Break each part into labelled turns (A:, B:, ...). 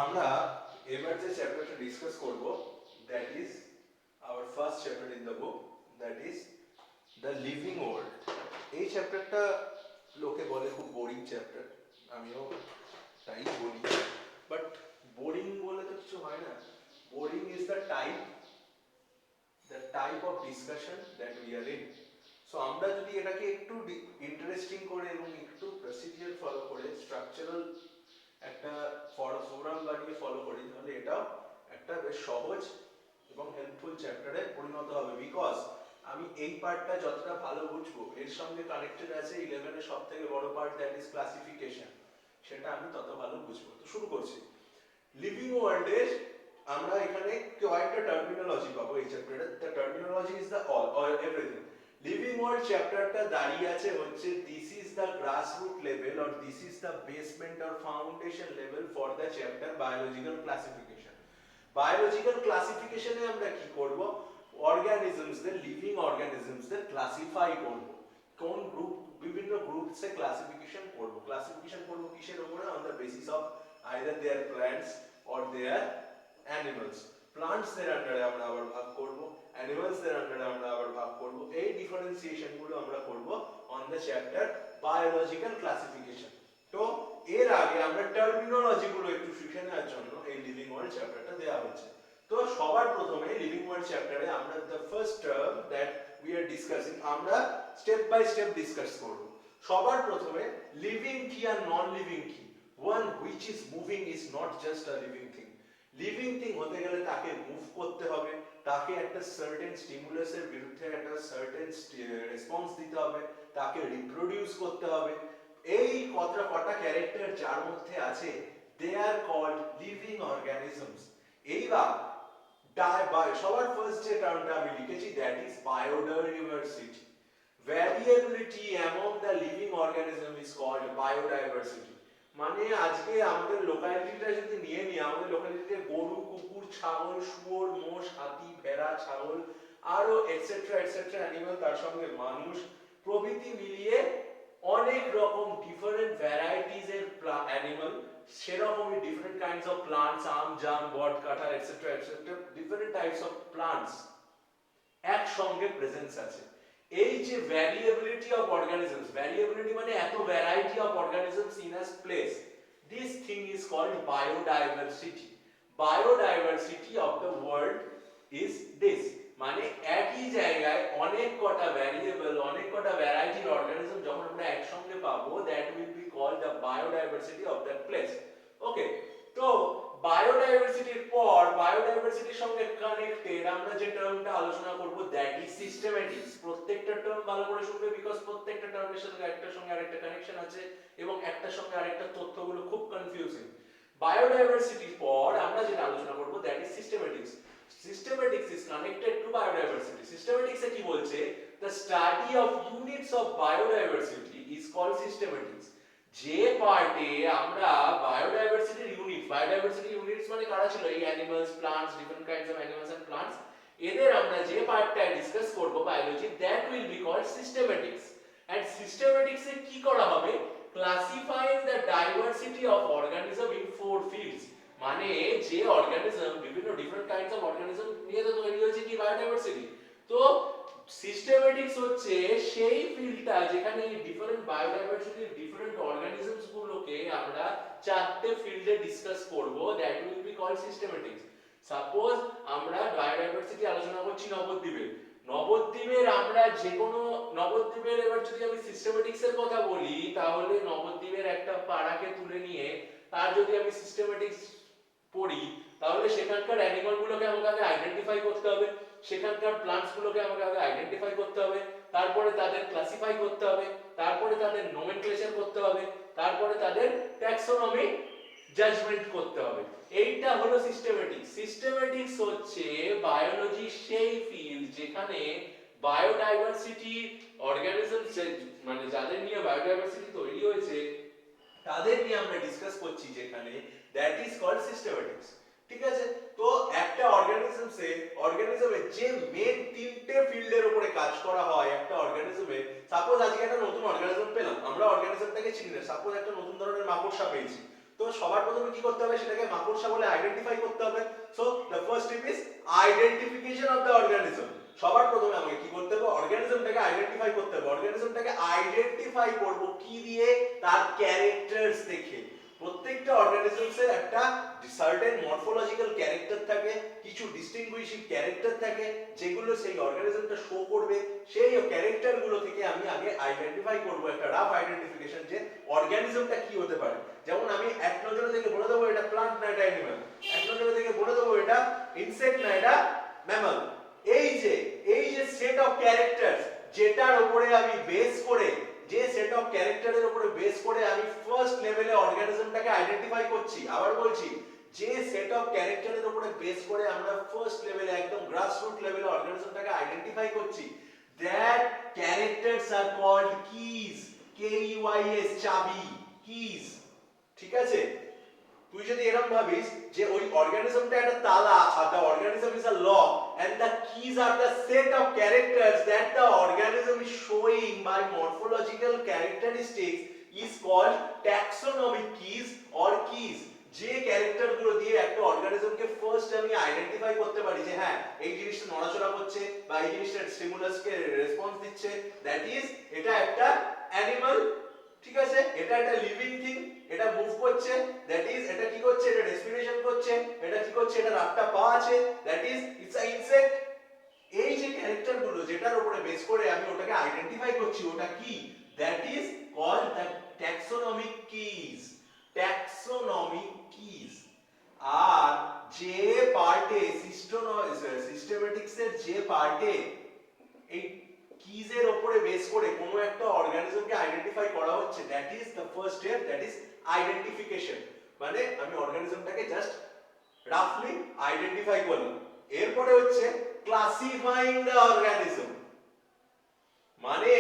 A: আমরা এবার যে চ্যাপ্টারটা ডিসকাস করব that is our first chapter in the book, that is the living world. এই চ্যাপ্টারটা লোকে বলে খুব বোরিং চ্যাপ্টার, আমিও তাই বলি, বাট বোরিং বলে তো কিছু হয় না। Boring is the type of discussion that we are in. So আমরা যদি এটাকে একটু ইন্টারেস্টিং করে এবং একটু প্রসিডিওর ফলো করে স্ট্রাকচারাল একটা ফোরাম বানিয়ে ফলো করি, তাহলে এটাও একটা বেশ সহজ এবং হেল্পফুল চ্যাপ্টারে পরিণত হবে। বিকজ আমি এই পার্টটা যতটা ভালো বুঝবো, এর সঙ্গে কানেক্টেড আছে 11 এর সবথেকে বড় পার্ট, দ্যাট ইজ ক্লাসিফিকেশন, সেটা আমি তত ভালো বুঝবো। তো শুরু করছি। লিভিং ওয়ার্ল্ডের আমরা এখানে কয়েকটা টার্মিনোলজি পাবো এই চ্যাপ্টারে। The terminology is the all or everything. Living world চ্যাপ্টারটা দাঁড়িয়ে আছে হচ্ছে this is the grassroot level or this is the basement or foundation level for the chapter biological classification. Biological ক্লাসিফিকেশনে আমরা কি করব? অর্গানিজমসদের, লিভিং অর্গানিজমসদের ক্লাসিফাই করব, কোন গ্রুপ, বিভিন্ন গ্রুপসে ক্লাসিফিকেশন করব। ক্লাসিফিকেশন করব কিসের উপরে? On the basis of either they are plants or they are animals. প্লান্টসদের আন্ডারে আমরা আবার ভাগ করব, অ্যানিমালসদের আন্ডারে আমরা আবার ভাগ করব। এই ডিফারেন্সিয়েশন গুলো আমরা করব on the chapter biological classification. তো এর আগে আমরা টার্মিনোলজি গুলো একটু শিখে নেওয়ার জন্য এই লিভিং ওয়ার্ল্ড চ্যাপ্টারটা দেওয়া হচ্ছে। তো সবার প্রথমে লিভিং ওয়ার্ল্ড চ্যাপ্টারে আমরা the first term that we are discussing, আমরা স্টেপ বাই স্টেপ ডিসকাস করব। সবার প্রথমে লিভিং কি আর নন লিভিং কি। one which is moving is not just a living thing. Living thing হতে গেলে তাকে মুভ করতে হবে, তাকে একটা সার্টেন স্টিমুলাসের বিরুদ্ধে একটা সার্টেন রেসপন্স দিতে হবে, তাকে রিপ্রোডিউস করতে হবে। এই কটা ক্যারেক্টার যার মধ্যে আছে, they are called living organisms. এইবার সবার ফার্স্ট যে টার্মটা আমি লিখেছি, that is biodiversity. Variability among the living organism is called biodiversity. মানে আজকে আমাদের লোকালিটিটা যদি নিয়ে নিই, আমাদের লোকালিটিতে গরু, কুকুর, ছাগল, শুয়োর, মোষ, হাতি, ভেড়া, ছাগল, আরো এটসেট্রা এটসেট্রা অ্যানিমাল, তার সঙ্গে মানুষ প্রভৃতি মিলিয়ে অনেক রকম ডিফারেন্ট ভ্যারাইটিস এর অ্যানিমাল, সেরকমই ডিফারেন্ট কাইন্ডস অফ প্লান্টস, আম, জাম, বট, কাঁঠাল etcetera etcetera, different types of plants একসঙ্গে প্রেজেন্স আছে। এই যে ভ্যারিয়েবিলিটি অফ অর্গানিজমস, ভ্যারিয়েবিলিটি মানে এত variety of organisms in a place, this thing is called biodiversity. Biodiversity of the world is this, মানে একই জায়গায় অনেক কটা ভ্যারিয়েবল, অনেক কটা ভ্যারাইটির অর্গানিজম যখন আমরা একসঙ্গে পাবো, that will be called the biodiversity of that place. Okay, তো বায়োডাইভার্সিটির পর বায়োডাইভার্সিটির সঙ্গে কানেক্টেড আমরা যে টার্মটা আলোচনা করব, দ্যাট ইজ সিস্টেমেটিক্স। প্রত্যেকটা টার্ম ভালো করে শুনবে, বিকজ প্রত্যেকটা টার্মের সঙ্গে একটার সঙ্গে আরেকটা কানেকশন আছে এবং একটার সঙ্গে আরেকটা তথ্যগুলো খুব কনফিউজিং। বায়োডাইভার্সিটির পর আমরা যেটা আলোচনা করব, that is systematics. Systematics is connected to biodiversity. Systematics এ কি বলছে? The study of units of biodiversity is called systematics. যে পার্টে আমরা বায়োডাইভার্সিটির ইউনিটস মানে কারা ছিল? এই animals, plants, different kinds of animals and plants, এদের আমরা যে পার্টটা ডিসকাস করব biology, that will be called systematics. And systematics এ কি করা হবে? Classifying the diversity of organism in 4 fields। মানে যে অর্গানিজম, বিভিন্ন ডিফারেন্ট কাইন্ডস অফ অর্গানিজম নিয়ে তো তৈরি হয়েছে কি বায়োডাইভার্সিটি। তো সিস্টেমেটিক্স হচ্ছে সেই ফিল্ডটা যেখানে এই ডিফারেন্ট বায়োডাইভার্সিটির ডিফারেন্ট অর্গানিজমস গুলোকে আমরা চারটে ফিল্ডে ডিসকাস করব, that will be called systematics. Suppose আমরা বায়োডাইভার্সিটি আলোচনা করছি নবদ্বীপে, নবদ্বীপের আমরা যে কোনো নবদ্বীপের, এবার যদি আমি সিস্টেমেটিক্স এর কথা বলি, তাহলে নবদ্বীপের একটা পাড়াকে তুলে নিয়ে তার যদি আমি সিস্টেমেটিক্স পড়ি, তাহলে সেখানকার অ্যানিমাল গুলোকে আমাকে আগে আইডেন্টিফাই করতে হবে, সেখানকার প্লান্টস গুলোকে আমাকে আগে আইডেন্টিফাই করতে হবে, তারপরে তাদের ক্লাসিফাই করতে হবে, তারপরে তাদের নোমেনক্লেচার করতে হবে, তারপরে তাদের ট্যাক্সোনমি জাজমেন্ট করতে হবে। এইটা হলো সিস্টেমেটিক্স। সিস্টেমেটিক্স হচ্ছে বায়োলজি সেই ফিল্ড যেখানে বায়োডাইভার্সিটি অর্গানিজম, মানে যাদের নিয়ে বায়োডাইভার্সিটি তৈরি হয়েছে তাদের নিয়ে আমরা ডিসকাস করছি যেখানে, দ্যাট ইজ কল্ড সিস্টেমেটিক্স। ঠিক আছে, তো একটা অর্গানিজমে যে মেন তিনটে ফিল্ডের উপরে কাজ করা হয় একটা অর্গানিজমে, সাপোজ আজকে একটা নতুন অর্গানিজম পেলাম, আমরা অর্গানিজমটাকে চিনি না, সাপোজ একটা নতুন ধরনের মাকড়সা পেয়েছি, তো সবার প্রথমে কি করতে হবে, সেটাকে মাকড়সা বলে আইডেন্টিফাই করতে হবে। So the first step is identification of the organism. সবার প্রথমে আমাকে কি করতে হবে, অর্গানিজমটাকে আইডেন্টিফাই করতে হবে। অর্গানিজমটাকে আইডেন্টিফাই করব কি দিয়ে, তার ক্যারেক্টারস দেখে। প্রত্যেকটা অর্গানিজমসের একটা সার্টেন মরফোলজিক্যাল ক্যারেক্টার থাকে, কিছু ডিস্টিংগুইশিং ক্যারেক্টার থাকে, যেগুলো সেই অর্গানিজমটা শো করবে। সেই ক্যারেক্টারগুলো থেকে আমি আগে আইডেন্টিফাই করব, একটা রাফ আইডেন্টিফিকেশন, যে অর্গানিজমটা কি হতে পারে। যেমন আমি এক নজরে দেখে বলে দেবো এটা প্লান্ট না এটা অ্যানিমাল, এক নজরে দেখে বলে দেবো এটা ইনসেক্ট না এটা ম্যামাল। এই যে সেট অফ ক্যারেক্টারস, যেটার উপরে আমি বেস করে, যে সেট অফ ক্যারেক্টারের উপরে বেস করে আমি ফার্স্ট লেভেলে অর্গানিজমটাকে আইডেন্টিফাই করছি। আবার বলছি, যে সেট অফ ক্যারেক্টারের উপরে বেস করে আমরা ফার্স্ট লেভেলে, একদম গ্রাসরুট লেভেলে অর্গানিজমটাকে আইডেন্টিফাই করছি, that characters are called keys. KEYS, চাবি, কিজ। ঠিক আছে? তুই যদি এরকম ভাবিস যে ওই অর্গানিজমটা একটা তালা, আর the organism is a lock and the keys are the set of characters that the organism is showing by morphological characteristics is called taxonomic keys or keys। যে ক্যারেক্টার গুলো দিয়ে একটা অর্গানিজমকে ফার্স্ট আমি আইডেন্টিফাই করতে পারি যে হ্যাঁ এই জিনিসটা নড়াচড়া করছে বা এই জিনিসটা স্টিমুলাসকে রেসপন্স দিচ্ছে, দ্যাট ইজ এটা একটা অ্যানিমাল। ঠিক আছে? এটা একটা লিভিং থিং, এটা মুভ করছে, দ্যাট ইজ এটা কি করছে, এটা রেসপিরেশন করছে, এটা কি করছে, এটা আটটা পা আছে, that is it's a insect. এই যে ক্যারেক্টার গুলো যেটার উপরে বেস করে আমি ওটাকে আইডেন্টিফাই করছি, ওটা কি, that is called the taxonomic keys. Taxonomic keys. আর যে পার্টে সিস্টেমেটিক্স এর যে পার্টে এই কিজের উপরে বেস করে কোনো একটা অর্গানিজমকে আইডেন্টিফাই করা হচ্ছে, that is the first step, that is identification. মানে আমি অর্গানিজমটাকে জাস্ট রাফলি আইডেন্টিফাই করলাম। এরপরে হচ্ছে ক্লাসিফাইং দ্য অর্গানিজম। মানে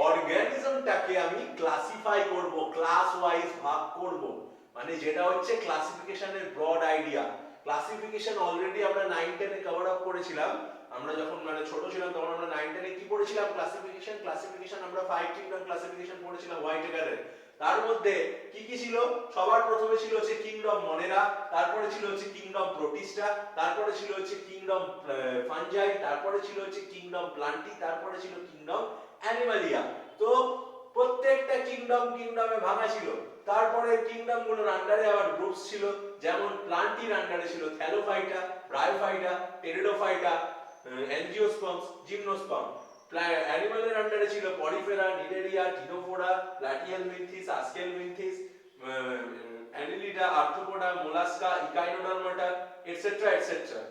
A: অর্গানিজমটাকে আমি ক্লাসিফাই করব, ক্লাস ওয়াইজ ভাগ করব, মানে যেটা হচ্ছে ক্লাসিফিকেশনের ব্রড আইডিয়া। ক্লাসিফিকেশন অলরেডি আমরা 9 10 এ কভার আপ করেছিলাম। আমরা যখন মানে ছোট ছিলাম তখন আমরা 9 10 এ কি পড়েছিলাম, ক্লাসিফিকেশন আমরা 5 কিংডম ক্লাসিফিকেশন পড়েছিলাম হোয়াইটেকারের। তার মধ্যে কি কি ছিল, সবার প্রথমে ছিল হচ্ছে কিংডম মনেরা, তারপরে ছিল হচ্ছে কিংডম প্রোটিস্টা, তারপরে ছিল হচ্ছে কিংডম ফানজাই, তারপরে ছিল হচ্ছে কিংডম প্লান্টি, তারপরে ছিল কিংডম অ্যানিমালিয়া। তো প্রত্যেকটা কিংডমে ভাঙা ছিল। তারপরে কিংডম গুলোর আন্ডারে আবার গ্রুপস ছিল, যেমন প্লান্টির আন্ডারে ছিল thallophyta, bryophyta, pteridophyta, angiosperms, gymnosperm. অ্যানিমালের আন্ডারে ছিল porifera, cnidaria, ctenophora, platyhelminthes, aschelminthes, annelida, arthropoda, mollusca, echinodermata, etcetera etcetera.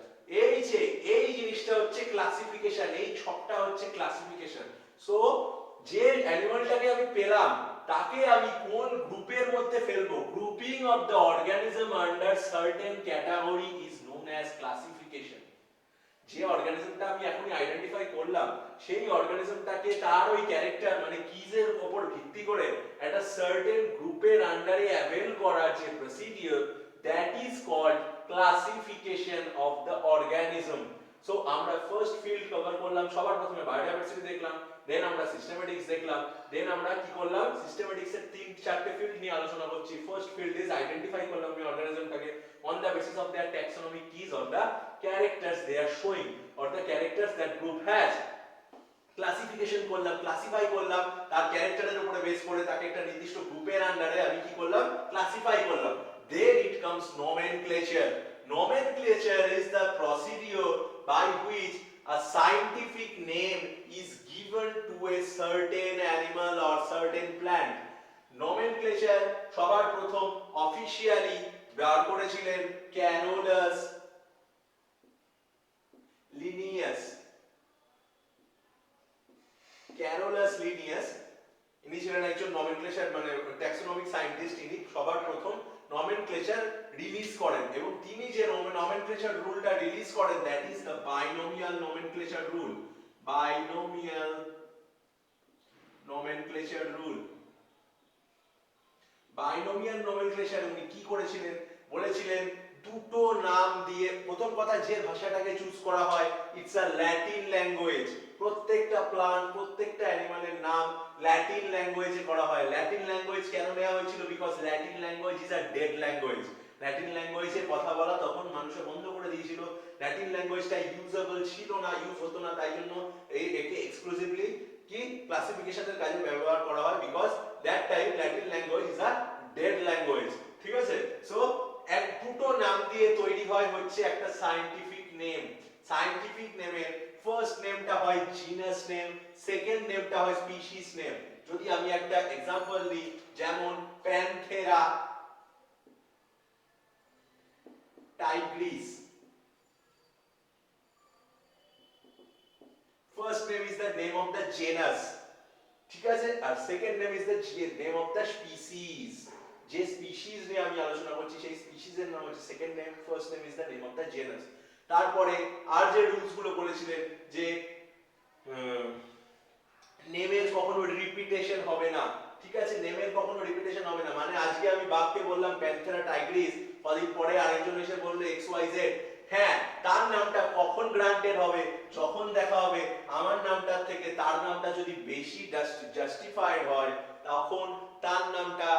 A: এই জিনিসটা হচ্ছে ক্লাসিফিকেশন, এই ছকটা হচ্ছে ক্লাসিফিকেশন। সো যে অ্যানিমালটাকে আমি পেলাম তাকে আমি কোন গ্রুপের মধ্যে ফেলবো, grouping of the organism under certain category is known as classification. যে অর্গানিজমটা আমি এখনই আইডেন্টিফাই করলাম, সেই অর্গানিজমটাকে তার ওই ক্যারেক্টার মানে কিজের উপর ভিত্তি করে একটা সার্টেন গ্রুপের আন্ডারে অ্যাভেল করার যে procedure, that is called classification of the organism. So আমরা ফার্স্ট ফিল্ড কভার করলাম, সবার প্রথমে বায়োডাইভার্সিটি দেখলাম, দেন আমরা সিস্টেমেটিক্স দেখলাম, দেন আমরা কি করলাম, সিস্টেমেটিক্স এর 3-4টে ফিল্ড নিয়ে আলোচনা করছি। ফার্স্ট ফিল্ড ইজ আইডেন্টিফাই করলাম আমি অর্গানিজমটাকে on the basis of their taxonomic keys or the characters they are showing or the characters that group has। Classification করলাম, ক্লাসিফাই করলাম, তার ক্যারেক্টারের উপরে বেস করে তাকে একটা নির্দিষ্ট গ্রুপের আন্ডারে আমি কি করলাম, ক্লাসিফাই করলাম। Then it comes nomenclature. Nomenclature is the procedure by which a scientific name is given to a certain animal or certain plant. Nomenclature সবার প্রথম অফিশিয়ালি বার করেছিলেন ক্যারোলাস লিনিয়াস। ইনি ছিলেন একজন নমেনক্লেচার মানে ট্যাক্সোনমিক সায়েন্টিস্ট। ইনি সবার প্রথম নমেনক্লেচার রিলিজ করেন এবং তিনি যে নমেনক্লেচার রুলটা রিলিজ করেন, that is the binomial nomenclature rule. Binomial nomenclature rule. Binomial nomenclature উনি কি করেছিলেন, বলেছিলেন দুটো নাম দিয়ে, প্রথম কথা যে ভাষাটাকে চুজ করা হয় ইটস আ ল্যাটিন ল্যাঙ্গুয়েজ, প্রত্যেকটা প্লান্ট প্রত্যেকটা অ্যানিমালের নাম ল্যাটিন ল্যাঙ্গুয়েজে করা হয়। ল্যাটিন ল্যাঙ্গুয়েজ কেন নেওয়া হয়েছিল? Because Latin language is a dead language. Latin ল্যাঙ্গুয়েজে কথা বলা তখন মানুষে বন্ধ করে দিয়েছিল, ল্যাটিন ল্যাঙ্গুয়েজটা ইউজেবল ছিল না, ইউজ হতো না, তাই জন্য একে এক্সক্লুসিভলি কি ক্লাসিফিকেশনের কাজে ব্যবহার করা হয়, because that time Latin language is a dead language. ঠিক আছে, সো এক দুটো নাম দিয়ে তৈরি হয় হচ্ছে একটা সায়েন্টিফিক নেম। সায়েন্টিফিক নেমের ফার্স্ট নেমটা হয় জিনাস নেম, সেকেন্ড নেমটা হয় স্পিসিস নেম। যদি আমি একটা एग्जांपल দিই, যেমন Panthera tigris, first name is the name of the genus, ঠিক আছে, আর second name is the name of the species. যে স্পিসিস নিয়ে আমি আলোচনা করছি সেই স্পিসিসের নাম হচ্ছে second name, first name is the name of the genus. তারপরে আর যে রুলস গুলো বলেছিলেন যে নেমের কখনো রিপিটেশন হবে না, ঠিক আছে, নেমের কখনো রিপিটেশন হবে না, মানে আজকে আমি বাঘকে বললাম প্যান্থেরা টাইগ্রিস, কদিন পরে আরেকজন এসে বললো এক্স ওয়াই জেড, হ্যাঁ তার নামটা কখন গ্রান্টেড হবে? যখন দেখা হবে আমার নামটার থেকে তার নামটা যদি বেশি জাস্টিফাইড হয়, তখন তার নামটা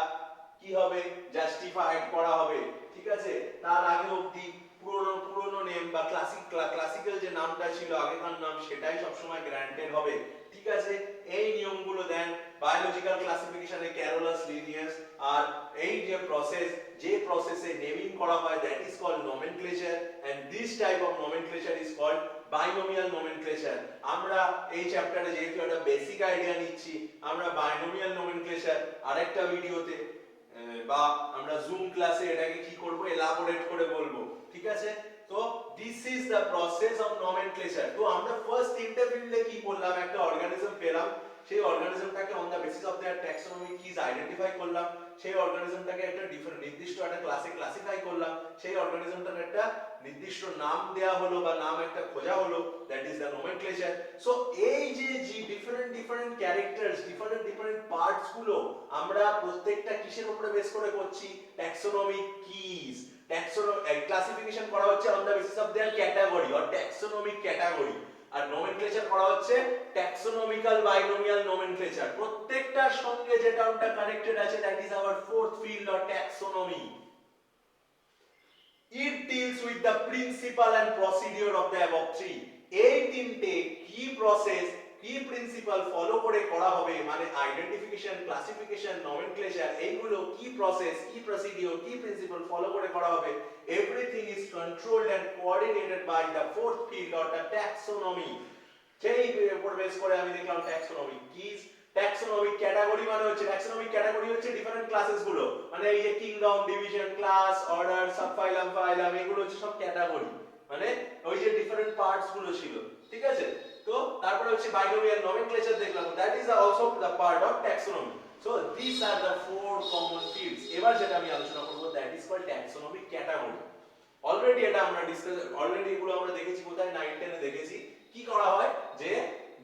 A: কি হবে? জাস্টিফাইড করা হবে, ঠিক আছে। তার আগে অবধি পুরনো পুরনো নেম বা ক্লাসিক্যাল যে নামটা ছিল আগেকার নাম, সেটাই সবসময় গ্রান্টেড হবে, ঠিক আছে। এই নিয়মগুলো দেন বায়োলজিক্যাল ক্লাসিফিকেশনে ক্যারোলাস লিনিয়াস। আর এই যে প্রসেসে নেমিং করা হয় that is called nomenclature, and this type of nomenclature is called binomial nomenclature. আমরা এই চ্যাপ্টারে যেহেতু একটা বেসিক আইডিয়া নিচ্ছি, আমরা বাইনোমিয়াল নোমেনক্লেচার আরেকটা ভিডিওতে বা আমরা জুম ক্লাসে এটাকে কি করব, এলাবোরেট করে বলবো, ঠিক আছে। তো this is the process of nomenclature. তো আমরা ফার্স্ট ইন্টারভিউতে কি বললাম, একটা অর্গানিজম পেলাম, সেই অর্গানিজমটাকে on the basis of their taxonomic keys identify করলাম, সেই অর্গানিজমটাকে একটা নির্দিষ্ট একটা ক্লাসে ক্লাসিফাই করলাম, সেই অর্গানিজমটার একটা নির্দিষ্ট নাম দেয়া হলো বা নাম একটা খোঁজা হলো, that is the nomenclature. So এই যে ডিফারেন্ট ক্যারেক্টারস, ডিফারেন্ট পার্টস গুলো আমরা প্রত্যেকটা কিসের উপরে বেস করে করছি? Taxonomic keys. ক্লাসিফিকেশন করা হচ্ছে on the basis of their category or taxonomic category, আর নোমেনক্লেচার করা হচ্ছে ট্যাক্সোনমিক্যাল বাইনোমিয়াল নোমেনক্লেচার। প্রত্যেকটার সঙ্গে যে টার্মটা কানেক্টেড আছে that is our fourth field or taxonomy. It deals with the principle and procedure of the above three. এই তিনটে কি প্রসেস, কি প্রিন্সিপাল ফলো করে করা হবে, মানে আইডেন্টিফিকেশন, ক্লাসিফিকেশন, নোমেনক্লেচার, এইগুলো কি প্রসেস, কি প্রসিডিওর, কি প্রিন্সিপাল ফলো করে করা হবে, everything is controlled and coordinated by the fourth field or the taxonomy. সেই উপর বেস করে আমি দেখলাম ট্যাক্সোনমি কিজ। ট্যাক্সোনমিক ক্যাটাগরি মানে হচ্ছে, ট্যাক্সোনমিক ক্যাটাগরি হচ্ছে ডিফারেন্ট ক্লাসেস গুলো, মানে এই যে kingdom, division, class, order, subphylum, phylum, এগুলো হচ্ছে সব ক্যাটাগরি, মানে ওই যে ডিফারেন্ট পার্টস গুলো ছিল, ঠিক আছে। তো তারপরে হচ্ছে বাইনোমিয়াল নোমেনক্লেচার দেখলাম, that is also the part of taxonomy. So this are the four common fields. এবার যেটা আমি আলোচনা করব that is called taxonomic category. Already এটা আমরা অলরেডি এগুলো আমরা দেখেছি, কোথায় 9 10 এ দেখেছি। কি করা হয় যে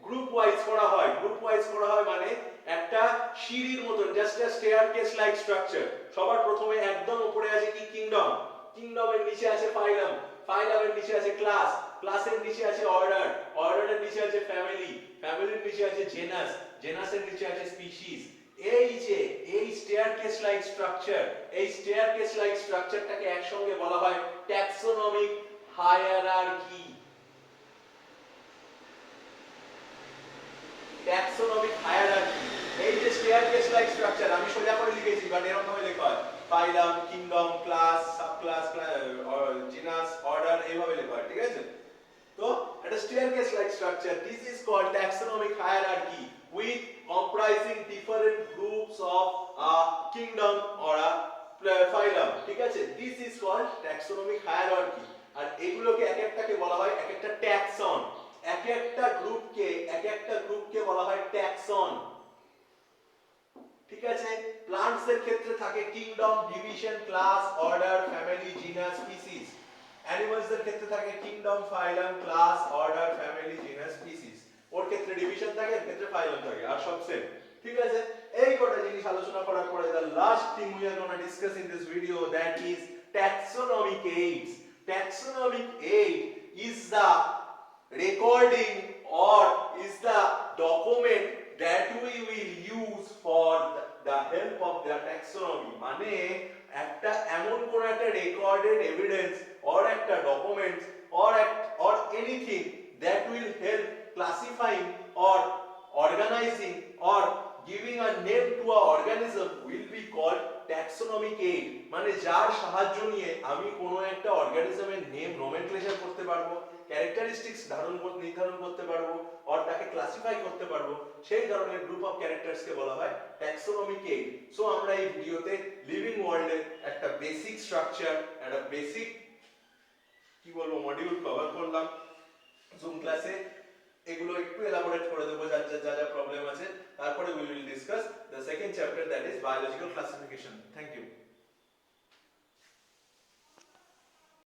A: গ্রুপ ওয়াইজ করা হয়, গ্রুপ ওয়াইজ করা হয় মানে একটা সিঁড়ির মতন, জাস্ট আ স্টেয়ারকেস লাইক স্ট্রাকচার। সবার প্রথমে একদম উপরে আছে কি কিংডম, কিংডমের নিচে আছে ফাইলাম, ফাইলামের নিচে আছে ক্লাস, ক্লাসের নিচে আছে অর্ডার, অর্ডারের নিচে আছে ফ্যামিলি, ফ্যামিলির নিচে আছে জেনাস, জেনাসের নিচে আছে স্পিসিস। এই যে এই স্টেয়ারকেস লাইক স্ট্রাকচার, এই স্টেয়ারকেস লাইক স্ট্রাকচারটাকে একসঙ্গে বলা হয় ট্যাক্সোনমিক হায়ারার্কি। ট্যাক্সোনমিক হায়ারার্কি, এই যে স্টেয়ারকেস লাইক স্ট্রাকচার, আমি সোজা করে লিখেছি বাট এরকম ভাবে লেখা হয় phylum, kingdom, class, subclass, genus, order, এইভাবে লেখা হয়, ঠিক আছে। তো একটা staircase like structure, this is called taxonomic hierarchy with comprising different groups of kingdom or a phylum, ঠিক আছে। this is called taxonomic hierarchy। আর এগুলোকে এক একটাকে বলা হয় এক একটা ট্যাক্সন, এক একটা গ্রুপকে বলা হয় ট্যাক্সন, ঠিক আছে। প্লান্টস এর ক্ষেত্রে থাকে kingdom, division, class, order, family, genus, species. Animals এর ক্ষেত্রে থাকে kingdom, phylum, class, order, family, genus, species. ওর ক্ষেত্রে ডিভিশন থাকে, এর ক্ষেত্রে ফাইলাম থাকে, আর সব সেম, ঠিক আছে। এই কটা জিনিস আলোচনা করার পরে the last thing we are going to discuss in this video, that is taxonomic aids. Taxonomic aid is the recording or is the document that we will use for the help of the taxonomy. মানে একটা এমন কোন একটা recorded evidence or একটা document or anything that will help classifying or organizing or giving a name to a organism will be called taxonomic aid. মানে যার সাহায্য নিয়ে আমি কোনো একটা অর্গানিজমের নেম নোমেনক্লেচার করতে পারবো, ক্যারেক্টারিস্টিক্স নির্ধারণ করতে পারবো আর তাকে ক্লাসিফাই করতে পারবো, সেই ধরনের গ্রুপ অফ ক্যারেক্টারস কে বলা হয় ট্যাক্সোনমিক এইড। সো আমরা এই ভিডিওতে লিভিং ওয়ার্ল্ডের একটা বেসিক স্ট্রাকচার, একটা বেসিক কি বলবো মডিউল কভার করলাম জুম ক্লাসে। এগুলো একটু এলাবোরেট করে দেবো যা যা প্রবলেম আছে, তারপরে we will discuss the second chapter, that is biological classification. Thank you.